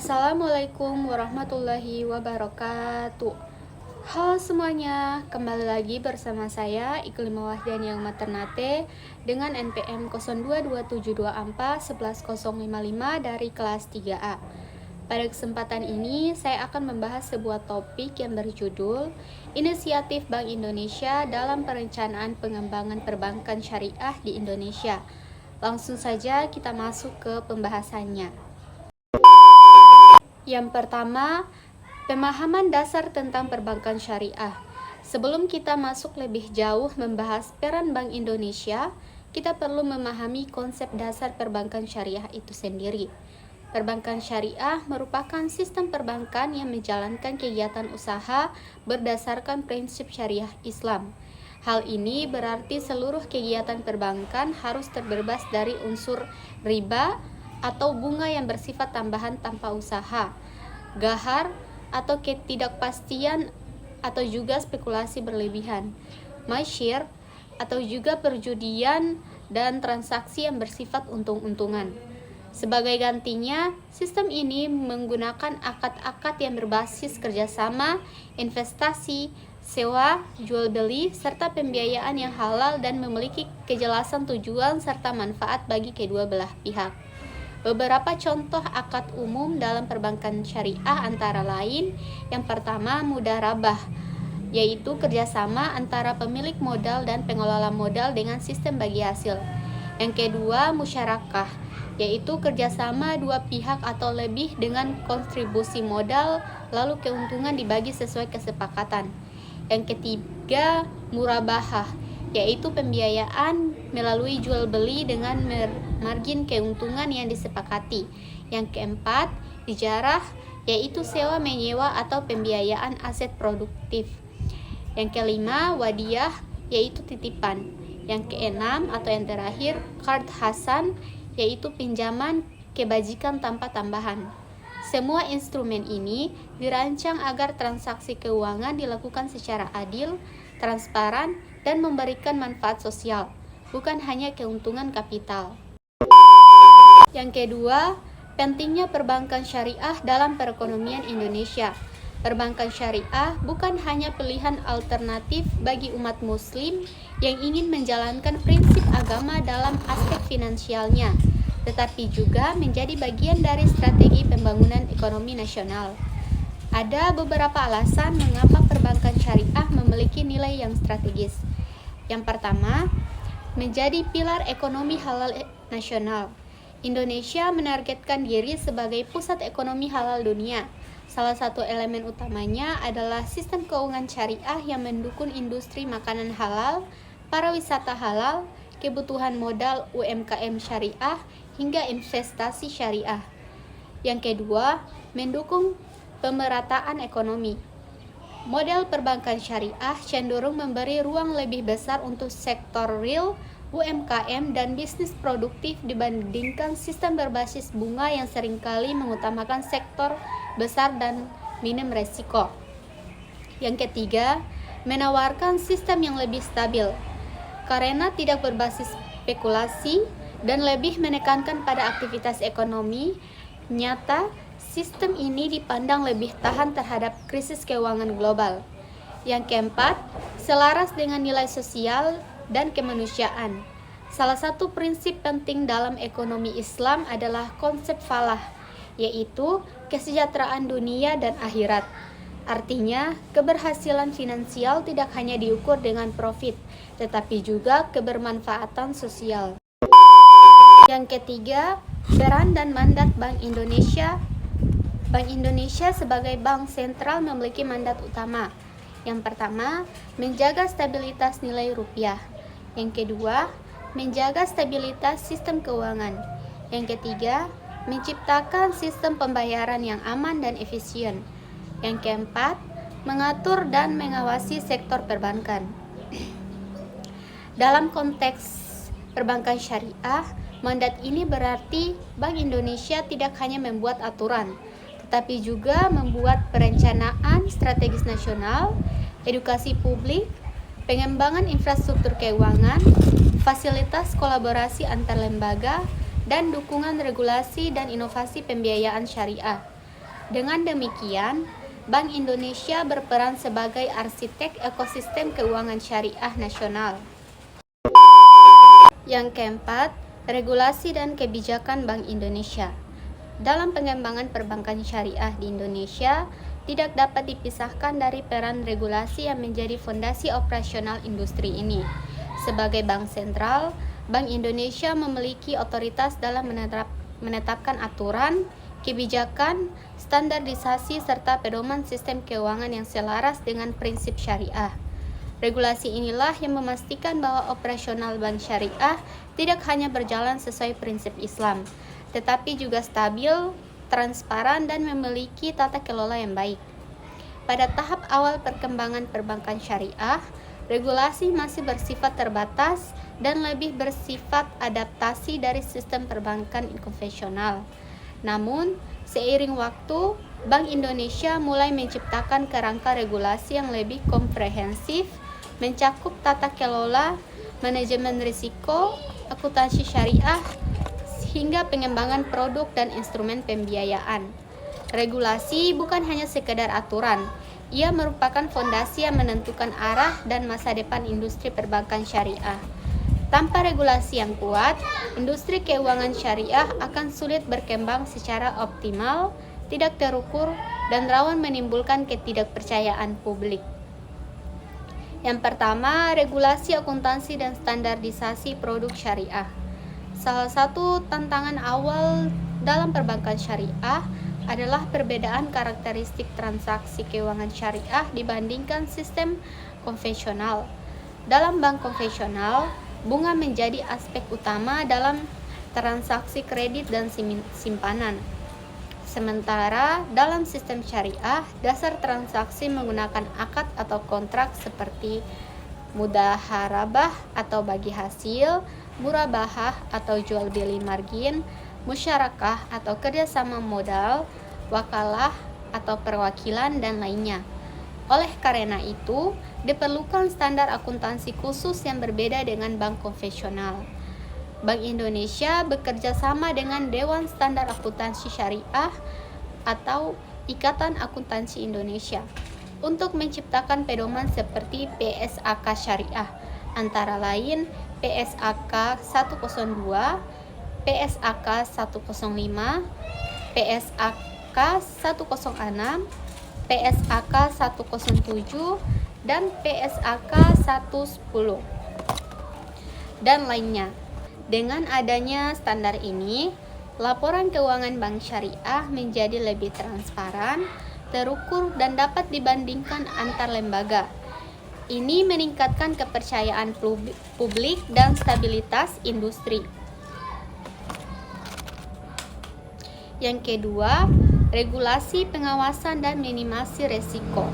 Assalamualaikum warahmatullahi wabarakatuh. Halo semuanya, kembali lagi bersama saya Iklimah Wahdani yang Maternate dengan NPM 022724 dari kelas 3A. Pada kesempatan ini saya akan membahas sebuah topik yang berjudul Inisiatif Bank Indonesia dalam Perencanaan Pengembangan Perbankan Syariah di Indonesia. Langsung saja kita masuk ke pembahasannya. Yang pertama, pemahaman dasar tentang perbankan syariah. Sebelum kita masuk lebih jauh membahas peran Bank Indonesia, kita perlu memahami konsep dasar perbankan syariah itu sendiri. Perbankan syariah merupakan sistem perbankan yang menjalankan kegiatan usaha berdasarkan prinsip syariah Islam. Hal ini berarti seluruh kegiatan perbankan harus terbebas dari unsur riba atau bunga yang bersifat tambahan tanpa usaha, gahar atau ketidakpastian atau juga spekulasi berlebihan, masyir atau juga perjudian dan transaksi yang bersifat untung-untungan. Sebagai gantinya, sistem ini menggunakan akad-akad yang berbasis kerjasama, investasi, sewa, jual beli, serta pembiayaan yang halal dan memiliki kejelasan tujuan serta manfaat bagi kedua belah pihak. Beberapa contoh akad umum dalam perbankan syariah antara lain, yang pertama mudharabah, yaitu kerjasama antara pemilik modal dan pengelola modal dengan sistem bagi hasil. Yang kedua musyarakah, yaitu kerjasama dua pihak atau lebih dengan kontribusi modal lalu keuntungan dibagi sesuai kesepakatan. Yang ketiga murabahah, yaitu pembiayaan melalui jual beli dengan margin keuntungan yang disepakati. Yang keempat, ijarah, yaitu sewa menyewa atau pembiayaan aset produktif. Yang kelima, wadiyah, yaitu titipan. Yang keenam atau yang terakhir, qard hasan, yaitu pinjaman kebajikan tanpa tambahan. Semua instrumen ini dirancang agar transaksi keuangan dilakukan secara adil, transparan, dan memberikan manfaat sosial, bukan hanya keuntungan kapital. Yang kedua, pentingnya perbankan syariah dalam perekonomian Indonesia. Perbankan syariah bukan hanya pilihan alternatif bagi umat muslim yang ingin menjalankan prinsip agama dalam aspek finansialnya, tetapi juga menjadi bagian dari strategi pembangunan ekonomi nasional. Ada beberapa alasan mengapa perbankan syariah memiliki nilai yang strategis. Yang pertama, menjadi pilar ekonomi halal nasional. Indonesia menargetkan diri sebagai pusat ekonomi halal dunia. Salah satu elemen utamanya adalah sistem keuangan syariah yang mendukung industri makanan halal, pariwisata halal, kebutuhan modal UMKM syariah, hingga investasi syariah. Yang kedua, mendukung pemerataan ekonomi. Model perbankan syariah cenderung memberi ruang lebih besar untuk sektor real, UMKM, dan bisnis produktif dibandingkan sistem berbasis bunga yang seringkali mengutamakan sektor besar dan minim resiko. Yang ketiga, menawarkan sistem yang lebih stabil. Karena tidak berbasis spekulasi dan lebih menekankan pada aktivitas ekonomi nyata, sistem ini dipandang lebih tahan terhadap krisis keuangan global. Yang keempat, selaras dengan nilai sosial dan kemanusiaan. Salah satu prinsip penting dalam ekonomi Islam adalah konsep falah, yaitu kesejahteraan dunia dan akhirat. Artinya, keberhasilan finansial tidak hanya diukur dengan profit, tetapi juga kebermanfaatan sosial. Yang ketiga, peran dan mandat Bank Indonesia. Bank Indonesia sebagai bank sentral memiliki mandat utama. Yang pertama, menjaga stabilitas nilai rupiah. Yang kedua, menjaga stabilitas sistem keuangan. Yang ketiga, menciptakan sistem pembayaran yang aman dan efisien. Yang keempat, mengatur dan mengawasi sektor perbankan. Dalam konteks perbankan syariah, mandat ini berarti Bank Indonesia tidak hanya membuat aturan, tetapi juga membuat perencanaan strategis nasional, edukasi publik, pengembangan infrastruktur keuangan, fasilitas kolaborasi antar lembaga, dan dukungan regulasi dan inovasi pembiayaan syariah. Dengan demikian, Bank Indonesia berperan sebagai arsitek ekosistem keuangan syariah nasional. Yang keempat, regulasi dan kebijakan Bank Indonesia. Dalam pengembangan perbankan syariah di Indonesia, tidak dapat dipisahkan dari peran regulasi yang menjadi fondasi operasional industri ini. Sebagai bank sentral, Bank Indonesia memiliki otoritas dalam menetapkan aturan, kebijakan, standarisasi, serta pedoman sistem keuangan yang selaras dengan prinsip syariah. Regulasi inilah yang memastikan bahwa operasional bank syariah tidak hanya berjalan sesuai prinsip Islam, tetapi juga stabil, transparan, dan memiliki tata kelola yang baik. Pada tahap awal perkembangan perbankan syariah, regulasi masih bersifat terbatas dan lebih bersifat adaptasi dari sistem perbankan konvensional. Namun, seiring waktu, Bank Indonesia mulai menciptakan kerangka regulasi yang lebih komprehensif, mencakup tata kelola, manajemen risiko, akuntansi syariah, hingga pengembangan produk dan instrumen pembiayaan. Regulasi bukan hanya sekedar aturan, ia merupakan fondasi yang menentukan arah dan masa depan industri perbankan syariah. Tanpa regulasi yang kuat, industri keuangan syariah akan sulit berkembang secara optimal, tidak terukur, dan rawan menimbulkan ketidakpercayaan publik. Yang pertama, regulasi akuntansi dan standarisasi produk syariah. Salah satu tantangan awal dalam perbankan syariah adalah perbedaan karakteristik transaksi keuangan syariah dibandingkan sistem konvensional. Dalam bank konvensional, bunga menjadi aspek utama dalam transaksi kredit dan simpanan. Sementara dalam sistem syariah, dasar transaksi menggunakan akad atau kontrak seperti mudhaharabah atau bagi hasil, murabahah atau jual beli margin, musyarakah atau kerjasama modal, wakalah atau perwakilan, dan lainnya. Oleh karena itu, diperlukan standar akuntansi khusus yang berbeda dengan bank konvensional. Bank Indonesia bekerja sama dengan Dewan Standar Akuntansi Syariah atau Ikatan Akuntansi Indonesia untuk menciptakan pedoman seperti PSAK Syariah, antara lain PSAK 102, PSAK 105, PSAK 106, PSAK 107, dan PSAK 110, dan lainnya. Dengan adanya standar ini, laporan keuangan bank syariah menjadi lebih transparan, terukur, dan dapat dibandingkan antar lembaga. Ini meningkatkan kepercayaan publik dan stabilitas industri. Yang kedua, regulasi pengawasan dan minimasi resiko.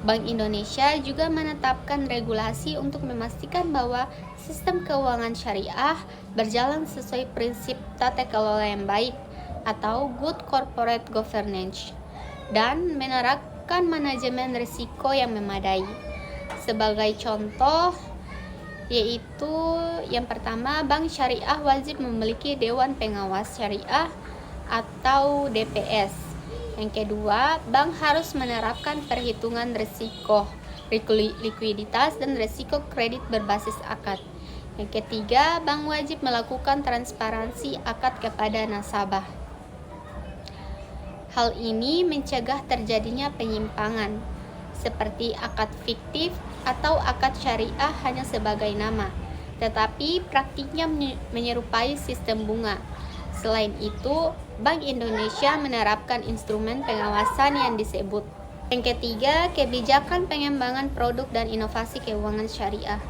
Bank Indonesia juga menetapkan regulasi untuk memastikan bahwa sistem keuangan syariah berjalan sesuai prinsip tata kelola yang baik atau good corporate governance dan menerapkan manajemen risiko yang memadai. Sebagai contoh, yaitu yang pertama, bank syariah wajib memiliki Dewan Pengawas Syariah atau DPS. Yang kedua, bank harus menerapkan perhitungan risiko, likuiditas, dan risiko kredit berbasis akad. Yang ketiga, bank wajib melakukan transparansi akad kepada nasabah. Hal ini mencegah terjadinya penyimpangan, seperti akad fiktif atau akad syariah hanya sebagai nama, tetapi praktiknya menyerupai sistem bunga. Selain itu, Bank Indonesia menerapkan instrumen pengawasan yang disebut. Yang ketiga, kebijakan pengembangan produk dan inovasi keuangan syariah.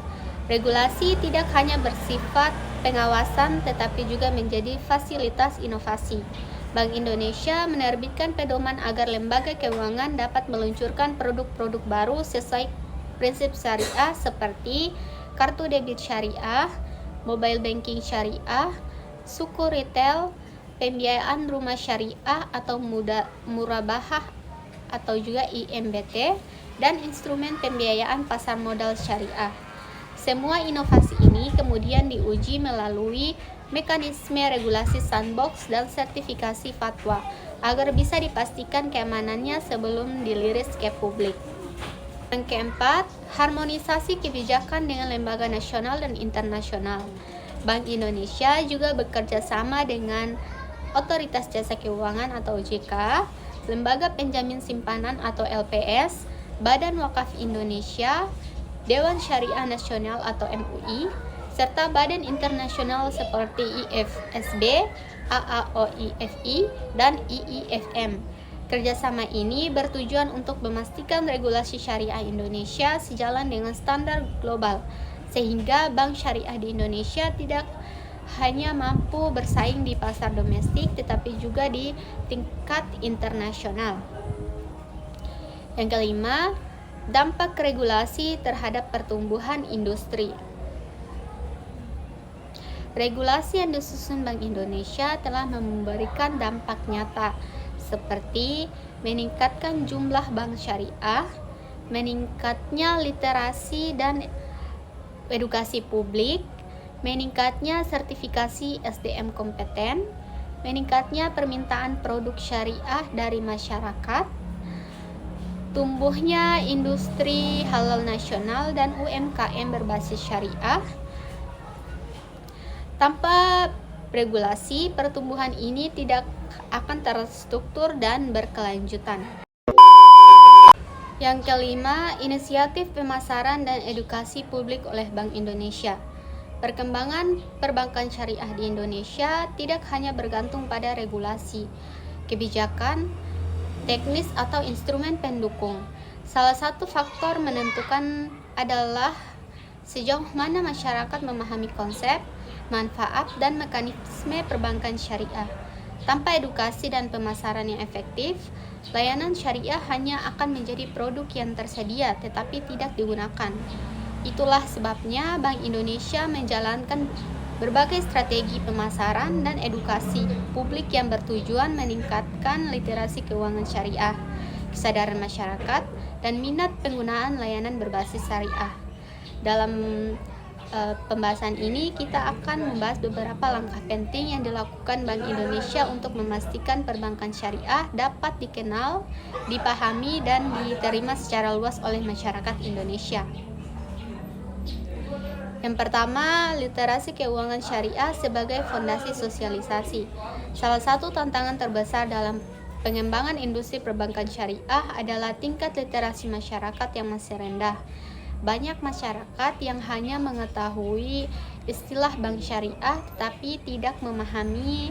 Regulasi tidak hanya bersifat pengawasan tetapi juga menjadi fasilitas inovasi. Bank Indonesia menerbitkan pedoman agar lembaga keuangan dapat meluncurkan produk-produk baru sesuai prinsip syariah seperti kartu debit syariah, mobile banking syariah, suku retail, pembiayaan rumah syariah atau murabahah atau juga IMBT, dan instrumen pembiayaan pasar modal syariah. Semua inovasi ini ini kemudian diuji melalui mekanisme regulasi sandbox dan sertifikasi fatwa agar bisa dipastikan keamanannya sebelum dirilis ke publik. Yang keempat, harmonisasi kebijakan dengan lembaga nasional dan internasional. Bank Indonesia juga bekerja sama dengan Otoritas Jasa Keuangan atau OJK, Lembaga Penjamin Simpanan atau LPS, Badan Wakaf Indonesia, Dewan Syariah Nasional atau MUI, serta badan internasional seperti IFSB, AAOIFI, dan IIFM. Kerjasama ini bertujuan untuk memastikan regulasi syariah Indonesia sejalan dengan standar global, sehingga bank syariah di Indonesia tidak hanya mampu bersaing di pasar domestik, tetapi juga di tingkat internasional. Yang kelima, dampak regulasi terhadap pertumbuhan industri. Regulasi yang disusun Bank Indonesia telah memberikan dampak nyata seperti meningkatkan jumlah bank syariah, meningkatnya literasi dan edukasi publik, meningkatnya sertifikasi SDM kompeten, meningkatnya permintaan produk syariah dari masyarakat, tumbuhnya industri halal nasional dan UMKM berbasis syariah. Tanpa regulasi, pertumbuhan ini tidak akan terstruktur dan berkelanjutan. Yang kelima, inisiatif pemasaran dan edukasi publik oleh Bank Indonesia. Perkembangan perbankan syariah di Indonesia tidak hanya bergantung pada regulasi, kebijakan, teknis atau instrumen pendukung. Salah satu faktor menentukan adalah sejauh mana masyarakat memahami konsep, manfaat, dan mekanisme perbankan syariah. Tanpa edukasi dan pemasaran yang efektif, layanan syariah hanya akan menjadi produk yang tersedia tetapi tidak digunakan. Itulah sebabnya Bank Indonesia menjalankan berbagai strategi pemasaran dan edukasi publik yang bertujuan meningkatkan literasi keuangan syariah, kesadaran masyarakat, dan minat penggunaan layanan berbasis syariah. Dalam pembahasan ini kita akan membahas beberapa langkah penting yang dilakukan Bank Indonesia untuk memastikan perbankan syariah dapat dikenal, dipahami, dan diterima secara luas oleh masyarakat Indonesia. Yang pertama, literasi keuangan syariah sebagai fondasi sosialisasi. Salah satu tantangan terbesar dalam pengembangan industri perbankan syariah adalah tingkat literasi masyarakat yang masih rendah. Banyak masyarakat yang hanya mengetahui istilah bank syariah tetapi tidak memahami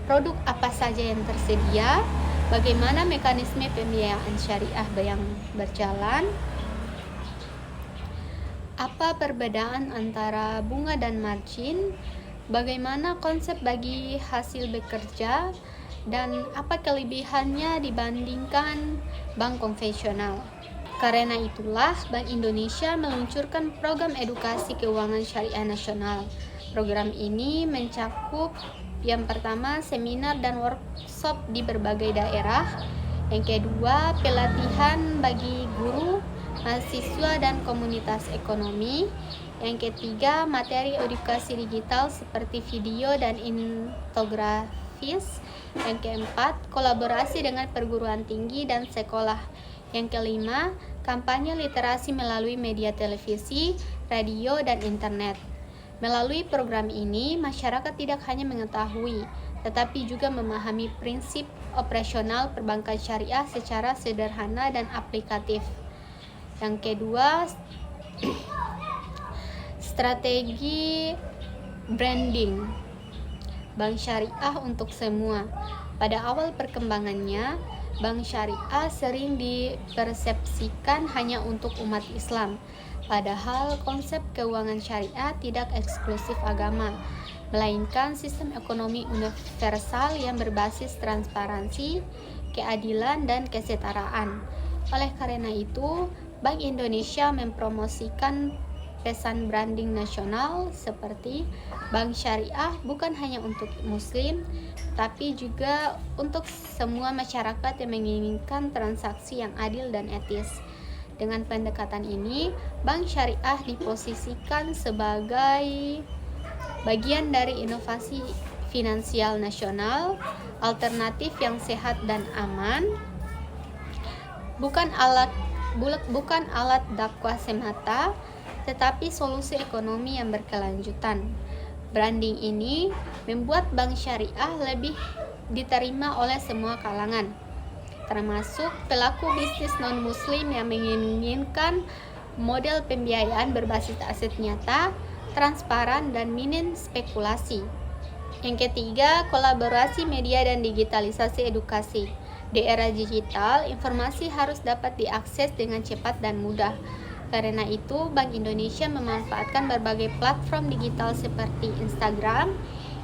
produk apa saja yang tersedia, bagaimana mekanisme pembiayaan syariah yang berjalan, apa perbedaan antara bunga dan margin, bagaimana konsep bagi hasil bekerja, dan apa kelebihannya dibandingkan bank konvensional. Karena itulah Bank Indonesia meluncurkan program edukasi keuangan syariah nasional. Program ini mencakup yang pertama seminar dan workshop di berbagai daerah, yang kedua pelatihan bagi guru, mahasiswa, dan komunitas ekonomi, yang ketiga materi edukasi digital seperti video dan infografis, yang keempat kolaborasi dengan perguruan tinggi dan sekolah, yang kelima kampanye literasi melalui media televisi, radio, dan internet. Melalui program ini, masyarakat tidak hanya mengetahui, tetapi juga memahami prinsip operasional perbankan syariah secara sederhana dan aplikatif. Yang kedua, strategi branding bank syariah untuk semua. Pada awal perkembangannya, bank syariah sering dipersepsikan hanya untuk umat Islam, padahal konsep keuangan syariah tidak eksklusif agama, melainkan sistem ekonomi universal yang berbasis transparansi, keadilan, dan kesetaraan. Oleh karena itu, Bank Indonesia mempromosikan pesan branding nasional seperti bank syariah bukan hanya untuk muslim, tapi juga untuk semua masyarakat yang menginginkan transaksi yang adil dan etis. Dengan pendekatan ini, bank syariah diposisikan sebagai bagian dari inovasi finansial nasional, alternatif yang sehat dan aman, bukan alat dakwah semata, tetapi solusi ekonomi yang berkelanjutan. Branding ini membuat bank syariah lebih diterima oleh semua kalangan, termasuk pelaku bisnis non-muslim yang menginginkan model pembiayaan berbasis aset nyata, transparan, dan minim spekulasi. Yang ketiga, kolaborasi media dan digitalisasi edukasi. Di era digital, informasi harus dapat diakses dengan cepat dan mudah. Karena itu, Bank Indonesia memanfaatkan berbagai platform digital seperti Instagram,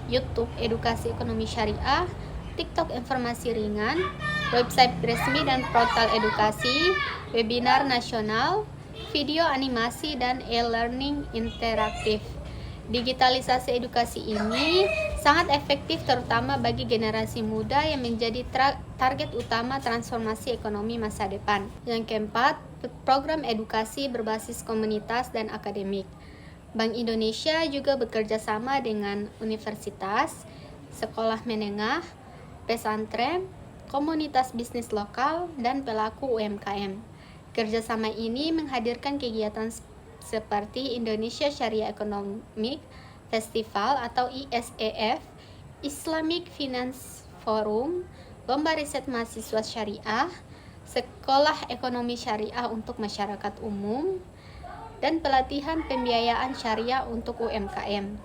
YouTube edukasi ekonomi syariah, TikTok informasi ringan, website resmi dan portal edukasi, webinar nasional, video animasi, dan e-learning interaktif. Digitalisasi edukasi ini sangat efektif terutama bagi generasi muda yang menjadi target utama transformasi ekonomi masa depan. Yang keempat, program edukasi berbasis komunitas dan akademik. Bank Indonesia juga bekerja sama dengan universitas, sekolah menengah, pesantren, komunitas bisnis lokal, dan pelaku UMKM. Kerjasama ini menghadirkan kegiatan seperti Indonesia Syariah Economic Festival atau ISEF, Islamic Finance Forum, lomba riset mahasiswa syariah, sekolah ekonomi syariah untuk masyarakat umum, dan pelatihan pembiayaan syariah untuk UMKM.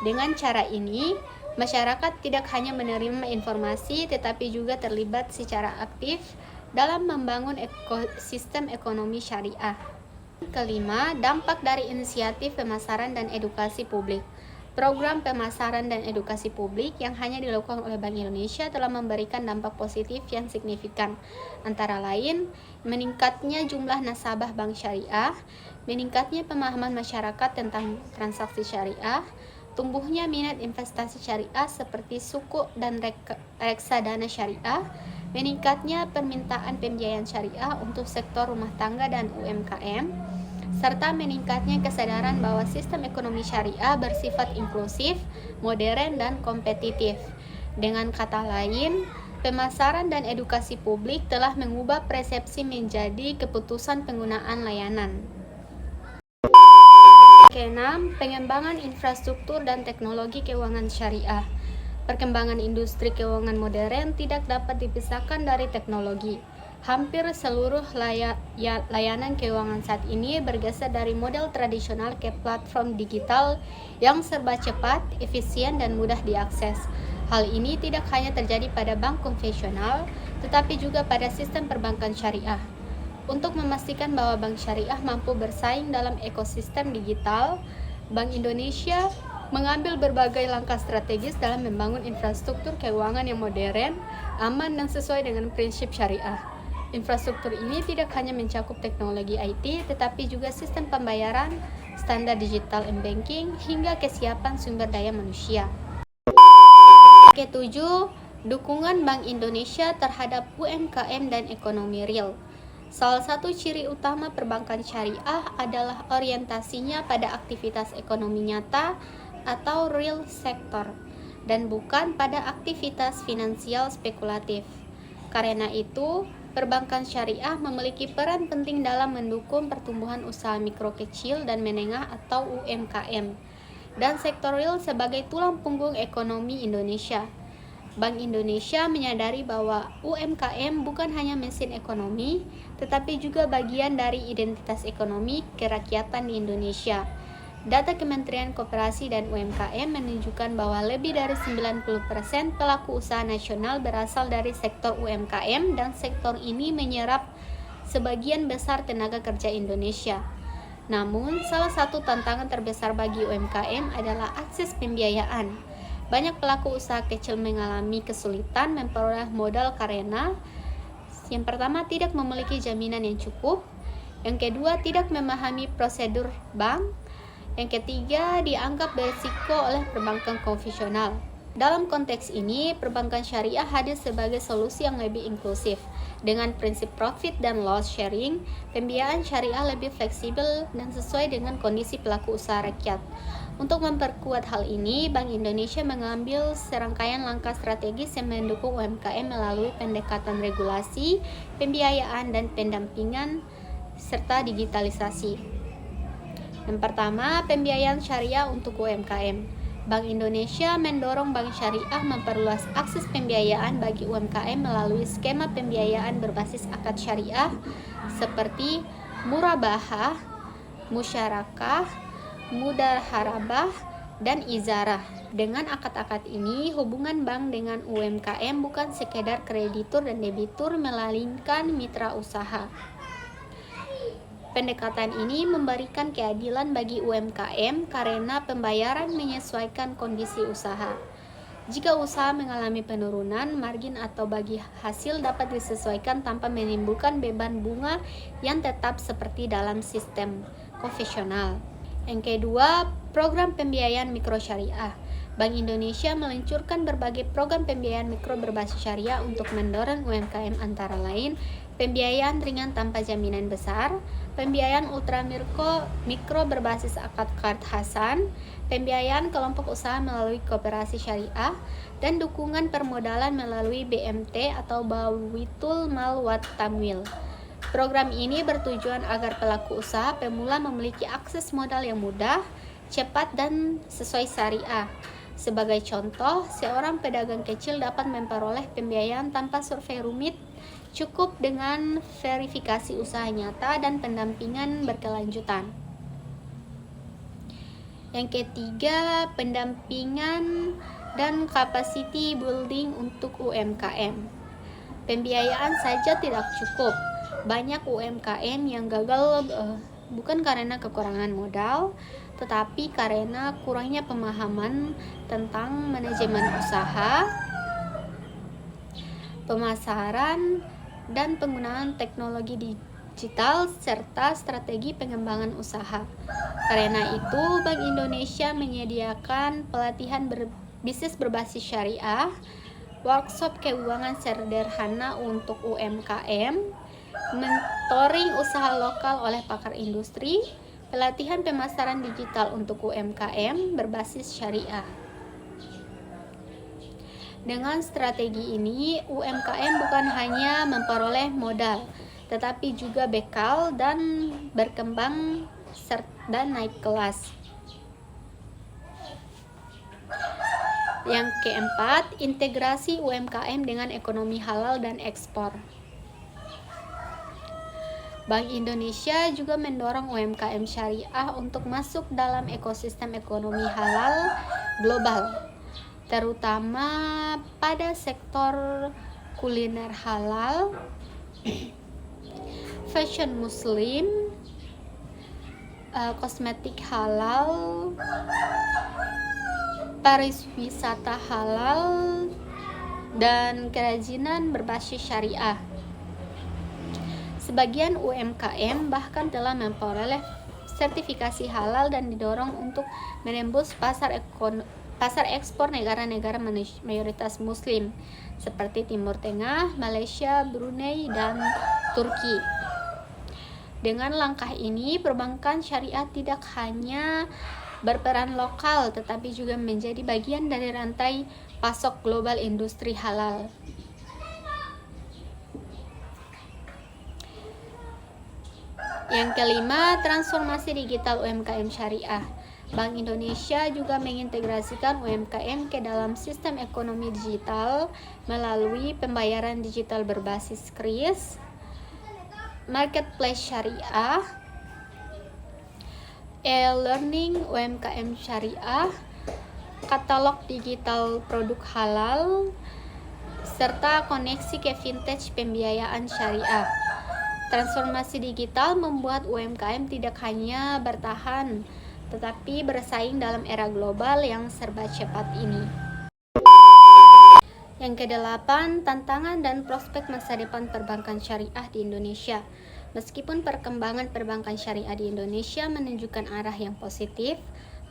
Dengan cara ini, masyarakat tidak hanya menerima informasi tetapi juga terlibat secara aktif dalam membangun ekosistem ekonomi syariah. Kelima, dampak dari inisiatif pemasaran dan edukasi publik. Program pemasaran dan edukasi publik yang hanya dilakukan oleh Bank Indonesia telah memberikan dampak positif yang signifikan. Antara lain, meningkatnya jumlah nasabah bank syariah, meningkatnya pemahaman masyarakat tentang transaksi syariah, tumbuhnya minat investasi syariah seperti sukuk dan reksadana syariah, meningkatnya permintaan pembiayaan syariah untuk sektor rumah tangga dan UMKM, serta meningkatnya kesadaran bahwa sistem ekonomi syariah bersifat inklusif, modern, dan kompetitif. Dengan kata lain, pemasaran dan edukasi publik telah mengubah persepsi menjadi keputusan penggunaan layanan. Keenam, pengembangan infrastruktur dan teknologi keuangan syariah. Perkembangan industri keuangan modern tidak dapat dipisahkan dari teknologi. Hampir seluruh layanan keuangan saat ini bergeser dari model tradisional ke platform digital yang serba cepat, efisien, dan mudah diakses. Hal ini tidak hanya terjadi pada bank konvensional, tetapi juga pada sistem perbankan syariah. Untuk memastikan bahwa bank syariah mampu bersaing dalam ekosistem digital, Bank Indonesia mengambil berbagai langkah strategis dalam membangun infrastruktur keuangan yang modern, aman, dan sesuai dengan prinsip syariah. Infrastruktur ini tidak hanya mencakup teknologi IT, tetapi juga sistem pembayaran, standar digital banking, hingga kesiapan sumber daya manusia. Ketujuh, dukungan Bank Indonesia terhadap UMKM dan ekonomi real. Salah satu ciri utama perbankan syariah adalah orientasinya pada aktivitas ekonomi nyata atau real sector, dan bukan pada aktivitas finansial spekulatif. Karena itu, perbankan syariah memiliki peran penting dalam mendukung pertumbuhan usaha mikro kecil dan menengah atau UMKM, dan sektor real sebagai tulang punggung ekonomi Indonesia. Bank Indonesia menyadari bahwa UMKM bukan hanya mesin ekonomi, tetapi juga bagian dari identitas ekonomi kerakyatan di Indonesia. Data Kementerian Koperasi dan UMKM menunjukkan bahwa lebih dari 90% pelaku usaha nasional berasal dari sektor UMKM, dan sektor ini menyerap sebagian besar tenaga kerja Indonesia. Namun, salah satu tantangan terbesar bagi UMKM adalah akses pembiayaan. Banyak pelaku usaha kecil mengalami kesulitan memperoleh modal karena yang pertama, tidak memiliki jaminan yang cukup. Yang kedua, tidak memahami prosedur bank. Yang ketiga, dianggap berisiko oleh perbankan konvensional. Dalam konteks ini, perbankan syariah hadir sebagai solusi yang lebih inklusif. Dengan prinsip profit dan loss sharing, pembiayaan syariah lebih fleksibel dan sesuai dengan kondisi pelaku usaha rakyat. Untuk memperkuat hal ini, Bank Indonesia mengambil serangkaian langkah strategis yang mendukung UMKM melalui pendekatan regulasi, pembiayaan, dan pendampingan, serta digitalisasi. Yang pertama, pembiayaan syariah untuk UMKM. Bank Indonesia mendorong bank syariah memperluas akses pembiayaan bagi UMKM melalui skema pembiayaan berbasis akad syariah seperti murabahah, musyarakah, mudaharabah, dan izarah. Dengan akad-akad ini, hubungan bank dengan UMKM bukan sekedar kreditur dan debitur, melainkan mitra usaha. Pendekatan ini memberikan keadilan bagi UMKM karena pembayaran menyesuaikan kondisi usaha. Jika usaha mengalami penurunan, margin atau bagi hasil dapat disesuaikan tanpa menimbulkan beban bunga yang tetap seperti dalam sistem konvensional. Yang kedua, program pembiayaan mikro syariah. Bank Indonesia meluncurkan berbagai program pembiayaan mikro berbasis syariah untuk mendorong UMKM, antara lain pembiayaan ringan tanpa jaminan besar, pembiayaan ultra mikro berbasis akad Qard Hasan, pembiayaan kelompok usaha melalui koperasi syariah, dan dukungan permodalan melalui BMT atau Bawitul Mal wat Tamwil. Program ini bertujuan agar pelaku usaha pemula memiliki akses modal yang mudah, cepat, dan sesuai syariah. Sebagai contoh, seorang pedagang kecil dapat memperoleh pembiayaan tanpa survei rumit, cukup dengan verifikasi usaha nyata dan pendampingan berkelanjutan. Yang ketiga, pendampingan dan capacity building untuk UMKM. Pembiayaan saja tidak cukup. Banyak UMKM yang gagal bukan karena kekurangan modal, tetapi karena kurangnya pemahaman tentang manajemen usaha, pemasaran, dan penggunaan teknologi digital serta strategi pengembangan usaha. Karena itu, Bank Indonesia menyediakan pelatihan bisnis berbasis syariah, workshop keuangan sederhana untuk UMKM, mentoring usaha lokal oleh pakar industri, pelatihan pemasaran digital untuk UMKM berbasis syariah. Dengan strategi ini, UMKM bukan hanya memperoleh modal, tetapi juga bekal dan berkembang dan naik kelas. Yang keempat, integrasi UMKM dengan ekonomi halal dan ekspor. Bank Indonesia juga mendorong UMKM syariah untuk masuk dalam ekosistem ekonomi halal global, terutama pada sektor kuliner halal, fashion muslim, kosmetik halal, pariwisata halal, dan kerajinan berbasis syariah. Sebagian UMKM bahkan telah memperoleh sertifikasi halal dan didorong untuk menembus pasar ekspor negara-negara mayoritas muslim seperti Timur Tengah, Malaysia, Brunei, dan Turki. Dengan langkah ini, perbankan syariah tidak hanya berperan lokal tetapi juga menjadi bagian dari rantai pasok global industri halal. Yang kelima, transformasi digital UMKM syariah. Bank Indonesia juga mengintegrasikan UMKM ke dalam sistem ekonomi digital melalui pembayaran digital berbasis KRIS, marketplace syariah, e-learning UMKM syariah, katalog digital produk halal, serta koneksi ke vintage pembiayaan syariah. Transformasi digital membuat UMKM tidak hanya bertahan, tetapi bersaing dalam era global yang serba cepat ini. Yang kedelapan, tantangan dan prospek masa depan perbankan syariah di Indonesia. Meskipun perkembangan perbankan syariah di Indonesia menunjukkan arah yang positif,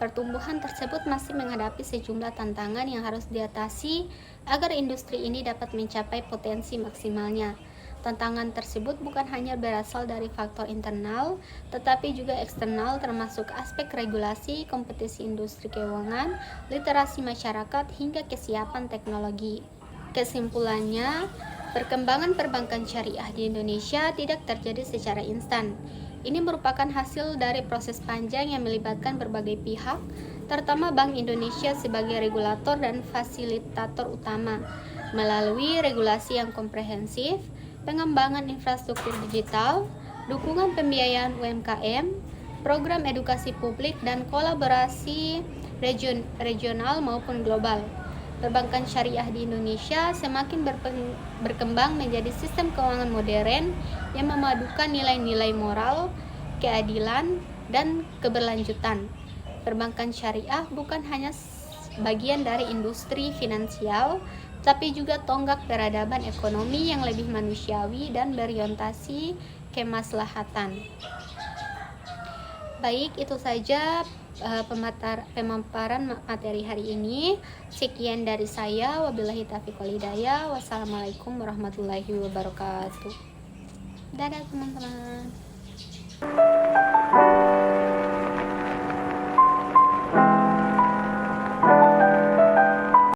pertumbuhan tersebut masih menghadapi sejumlah tantangan yang harus diatasi agar industri ini dapat mencapai potensi maksimalnya. Tantangan tersebut bukan hanya berasal dari faktor internal, tetapi juga eksternal, termasuk aspek regulasi, kompetisi industri keuangan, literasi masyarakat, hingga kesiapan teknologi. Kesimpulannya, perkembangan perbankan syariah di Indonesia tidak terjadi secara instan. Ini merupakan hasil dari proses panjang yang melibatkan berbagai pihak, terutama Bank Indonesia sebagai regulator dan fasilitator utama, melalui regulasi yang komprehensif, pengembangan infrastruktur digital, dukungan pembiayaan UMKM, program edukasi publik, dan kolaborasi regional maupun global. Perbankan syariah di Indonesia semakin berkembang menjadi sistem keuangan modern yang memadukan nilai-nilai moral, keadilan, dan keberlanjutan. Perbankan syariah bukan hanya bagian dari industri finansial, tapi juga tonggak peradaban ekonomi yang lebih manusiawi dan berorientasi kemaslahatan. Baik, itu saja pemaparan materi hari ini. Sekian dari saya. Wabillahi taufiq wal hidayah. Wassalamualaikum warahmatullahi wabarakatuh. Dadah teman-teman.